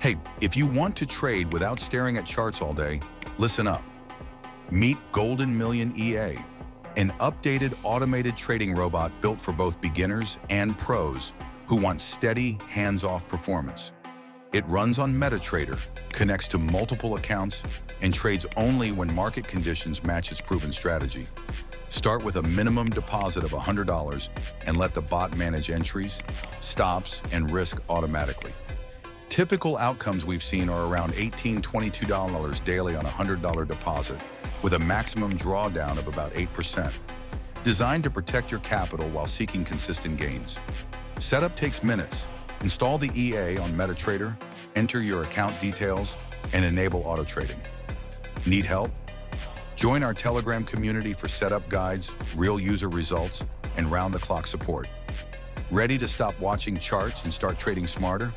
Hey, if you want to trade without staring at charts all day, listen up. Meet Golden Million EA, an updated automated trading robot built for both beginners and pros who want steady, hands-off performance. It runs on MetaTrader, connects to multiple accounts, and trades only when market conditions match its proven strategy. Start with a minimum deposit of $100 and let the bot manage entries, stops, and risk automatically. Typical outcomes we've seen are around $18–22 daily on a $100 deposit, with a maximum drawdown of about 8%. Designed to protect your capital while seeking consistent gains. Setup takes minutes. Install the EA on MetaTrader, enter your account details, and enable auto trading. Need help? Join our Telegram community for setup guides, real user results, and round-the-clock support. Ready to stop watching charts and start trading smarter?